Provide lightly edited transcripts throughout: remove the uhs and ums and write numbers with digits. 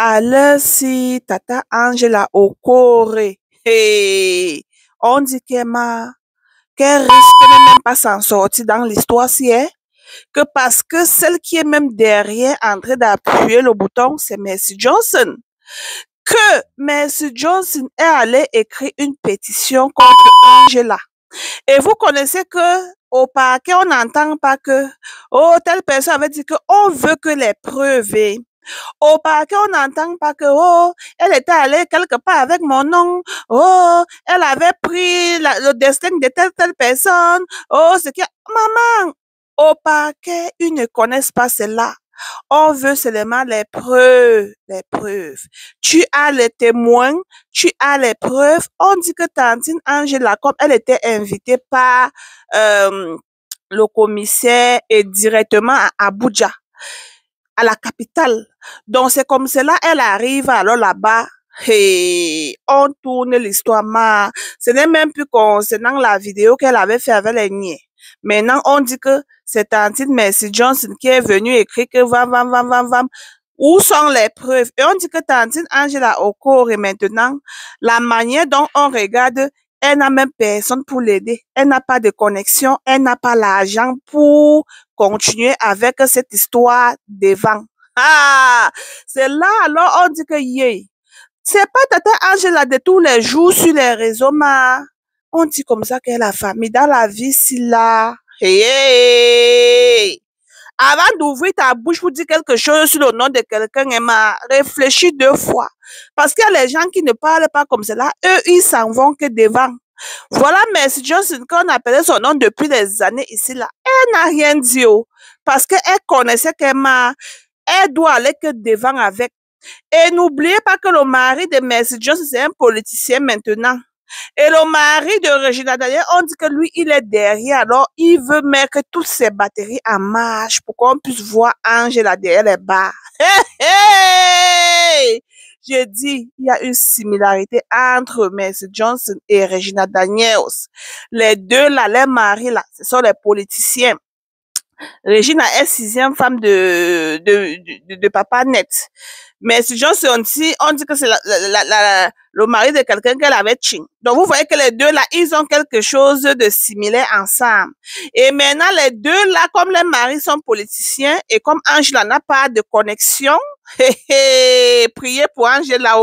Alors, si Tata Angela Okore, hey, on dit qu'elle risque de même pas s'en sortir dans l'histoire si est que parce que celle qui est même derrière en train d'appuyer le bouton, c'est Mercy Johnson. Que Mercy Johnson est allée écrire une pétition contre Angela. Et vous connaissez que au parquet, on n'entend pas que, oh, telle personne avait dit que on veut que les preuves. Au parquet, on n'entend pas que, oh, elle était allée quelque part avec mon nom, oh, elle avait pris le destin de telle personne, oh, c'est que, maman, au parquet, ils ne connaissent pas cela. On veut seulement les preuves, les preuves. Tu as les témoins, tu as les preuves. On dit que Tantine Angela, comme elle était invitée par le commissaire et directement à Abuja, à la capitale. Donc, c'est comme cela, elle arrive alors là-bas. Et on tourne l'histoire. Ce n'est même plus concernant la vidéo qu'elle avait fait avec les niais. Maintenant, on dit que c'est Tantine Mercy Johnson qui est venue écrire que vam. Où sont les preuves? Et on dit que Tantine Angela Okore maintenant, la manière dont on regarde, elle n'a même personne pour l'aider. Elle n'a pas de connexion, elle n'a pas l'argent pour continuer avec cette histoire devant. Ah, c'est là alors on dit que c'est pas Tata Angela de tous les jours sur les réseaux, on dit comme ça qu'elle a famille dans la vie, si là. Hey. Avant d'ouvrir ta bouche pour dire quelque chose sur le nom de quelqu'un, Emma, réfléchis 2 fois. Parce qu'il y a les gens qui ne parlent pas comme cela, eux, ils s'en vont que devant. Voilà Mercy Johnson, qu'on appelait son nom depuis des années ici, là. Elle n'a rien dit, parce qu'elle connaissait qu'Emma, elle doit aller que devant avec. Et n'oubliez pas que le mari de Mercy Johnson, c'est un politicien maintenant. Et le mari de Regina Daniel, on dit que lui, il est derrière. Alors, il veut mettre toutes ses batteries en marche pour qu'on puisse voir Angela derrière les barres. Hey! J'ai dit, il y a une similarité entre Mercy Johnson et Regina Daniels. Les deux, là, les maris, là, ce sont les politiciens. Regina est 6e femme de Papa Net. Mercy Johnson aussi, on dit que c'est le mari de quelqu'un qu'elle avait ching. Donc, vous voyez que les deux là, ils ont quelque chose de similaire ensemble. Et maintenant, les deux là, comme les maris sont politiciens et comme Angela n'a pas de connexion, priez pour Angela.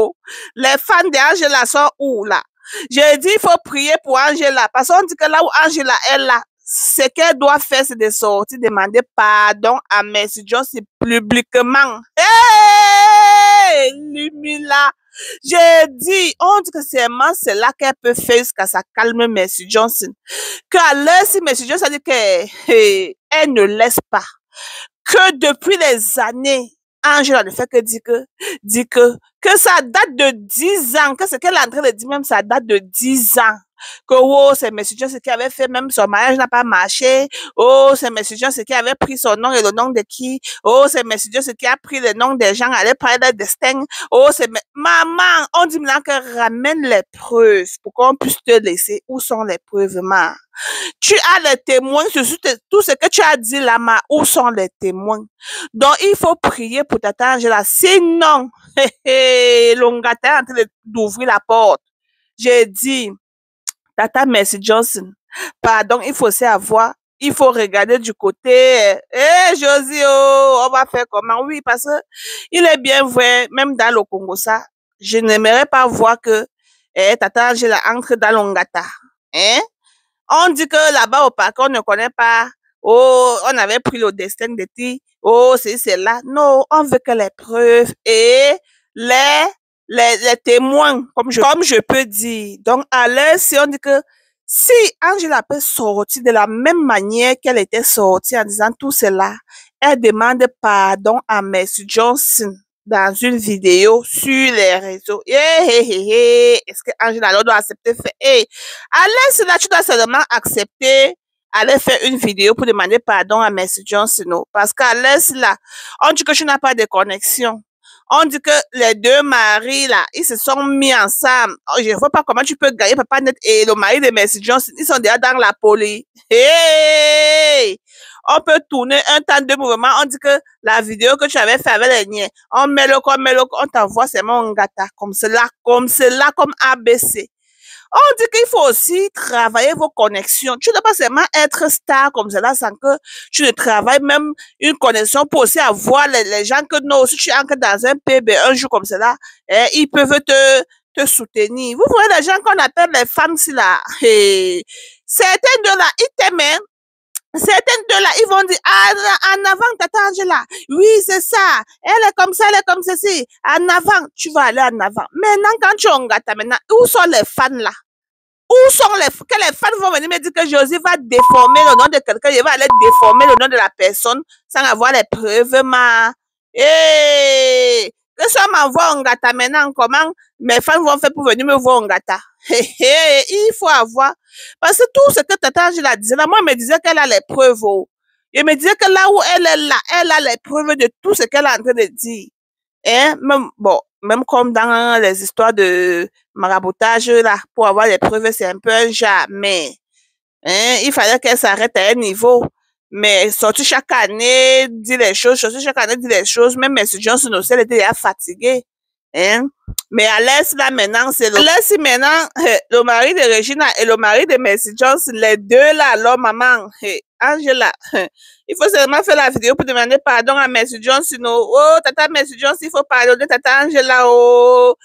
Les fans d'Angela sont où là? J'ai dit, il faut prier pour Angela parce qu'on dit que là où Angela est là, ce qu'elle doit faire, c'est de sortir, demander pardon à Mercy Johnson publiquement. Hey! Lumila! J'ai dit, on dit que c'est là qu'elle peut faire jusqu'à ça calme Mercy Johnson. Qu'à l'heure, si Mercy Johnson a dit qu'elle ne laisse pas. Que depuis les années, Angela ne fait que dire que ça date de 10 ans, que ce qu'elle est en train de dire même, ça date de 10 ans. Que oh, c'est Mercy Johnson qui avait fait, même son mariage n'a pas marché. Oh, c'est Mercy Johnson qui avait pris son nom et le nom de qui. Oh, c'est Mercy Johnson qui a pris le nom des gens, allait parler de destin. Oh, c'est maman, on dit maintenant que ramène les preuves pour qu'on puisse te laisser. Où sont les preuves, ma? Tu as les témoins sur tout ce que tu as dit là, ma. Où sont les témoins? Donc, il faut prier pour Tata Angela. Sinon, Longata est en train d'ouvrir la porte. J'ai dit, Tata Mercy Johnson, pardon, il faut savoir, il faut regarder du côté, Josie, oh, on va faire comment? Oui, parce que il est bien vrai, même dans le Congo, ça, je n'aimerais pas voir que Tata Angela entre dans l'Ongata. Hein? On dit que là-bas au parc, on ne connaît pas, oh, on avait pris le destin de ti, oh, c'est là. Non, on veut que les preuves et les témoins, comme je peux dire. Donc, à l'heure, si on dit que si Angela peut sortir de la même manière qu'elle était sortie en disant tout cela, elle demande pardon à Mercy Johnson dans une vidéo sur les réseaux. Est-ce que Angela doit accepter? À l'heure, là, tu dois seulement accepter aller faire une vidéo pour demander pardon à Mercy Johnson. Parce qu'à l'heure, là, on dit que tu n'as pas de connexion. On dit que les deux maris, là, ils se sont mis ensemble. Je ne vois pas comment tu peux gagner Papa Net et le mari de Mercy Johnson. Ils sont déjà dans la police. Hey! on peut tourner un temps de mouvement, on dit que la vidéo que tu avais fait avec les niens, on met le corps, on t'envoie seulement un gâteau, comme cela, comme ABC. On dit qu'il faut aussi travailler vos connexions. Tu ne dois pas seulement être star comme cela sans que tu ne travailles même une connexion pour aussi avoir les gens que non, si tu entres dans un PB un jour comme cela, ils peuvent te soutenir. Vous voyez les gens qu'on appelle les fans là. Certains de là, ils t'aiment. Certaines de là, ils vont dire, ah, en avant, tata Angela. Oui, c'est ça. Elle est comme ça, elle est comme ceci. En avant, tu vas aller en avant. Maintenant, quand tu es maintenant, où sont les fans là? Où sont que les fans vont venir me dire que Josie va déformer le nom de quelqu'un, il va aller déformer le nom de la personne sans avoir les preuves, ma. Hey! Que ça m'envoie un gâteau maintenant, comment mes fans vont faire pour venir me voir un gâteau? Il faut avoir. Parce que tout ce que Tata Angela disait, là, moi, elle me disait qu'elle a les preuves. Oh. Elle me disait que là où elle est là, elle a les preuves de tout ce qu'elle est en train de dire. Hein? Même, bon, même comme dans les histoires de maraboutage, là, pour avoir les preuves, c'est un peu un jamais. Hein? Il fallait qu'elle s'arrête à un niveau. Mais sortir chaque année, dire les choses, sortir chaque année, dire les choses, même Mercy Johnson aussi, elle était déjà fatiguée. Hein? Mais Alès, là, maintenant, c'est Alès, maintenant, le mari de Regina et le mari de Mercy Johnson, les deux, là, alors, maman, Angela, il faut seulement faire la vidéo pour demander pardon à Mercy Johnson. Oh, tata Mercy Johnson, il faut pardonner tata Angela. Oh,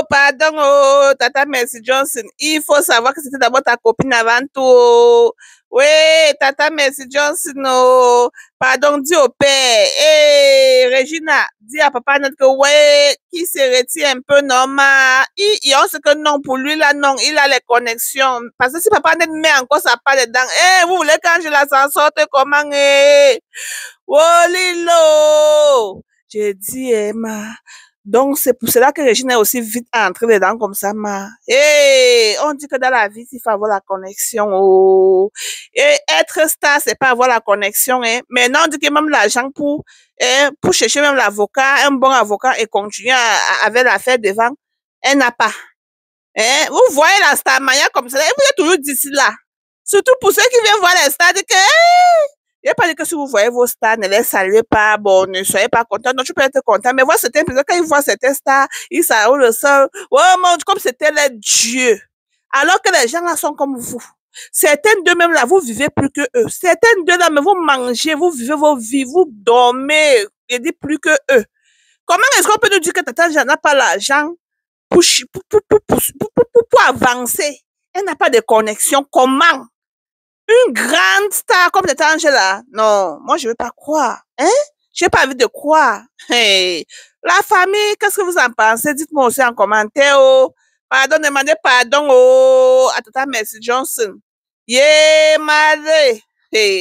pardon, oh, tata Mercy Johnson. Il faut savoir que c'était d'abord ta copine avant tout. Oui, tata Mercy Johnson, oh. Pardon, dis au père. Regina, dis à papa notre que ouais, qui se retire un peu normal. Il on sait que non, pour lui là, non, il a les connexions. Parce que si papa net met encore sa part dedans, vous voulez qu'Angela s'en sorte comment, Oh, Lilo! J'ai dit, Emma. Donc, c'est pour cela que Regina est aussi vite entrée dedans comme ça, ma. On dit que dans la vie, il faut avoir la connexion. Oh. Et être star, c'est pas avoir la connexion. Hein. Maintenant, on dit que même l'argent pour chercher même l'avocat, un bon avocat et continuer avec l'affaire devant, elle n'a pas. Hein. Vous voyez la star mania comme ça, vous êtes toujours d'ici là. Surtout pour ceux qui viennent voir les stars, que il n'y a pas dit que si vous voyez vos stars, ne les saluez pas, bon, ne soyez pas content. Non, tu peux être content. Mais voir certains, quand ils voient certains stars, ils s'arrêtent le sol. Oh mon Dieu, comme c'était les dieux. Alors que les gens là sont comme vous. Certaines d'eux-mêmes là, vous vivez plus que eux. Certaines d'eux là, mais vous mangez, vous vivez vos vies, vous dormez, et dit plus que eux. Comment est-ce qu'on peut nous dire que Tata Angela n'a pas l'argent pour avancer? Elle n'a pas de connexion. Comment? Une grande star comme Tata Angela. Non, moi, je ne veux pas croire. Hein? Je n'ai pas envie de croire. Hey. La famille, qu'est-ce que vous en pensez? Dites-moi aussi en commentaire. Oh. Pardon, demandez pardon à Tata Mercy Johnson. Yeah, madre. Hey.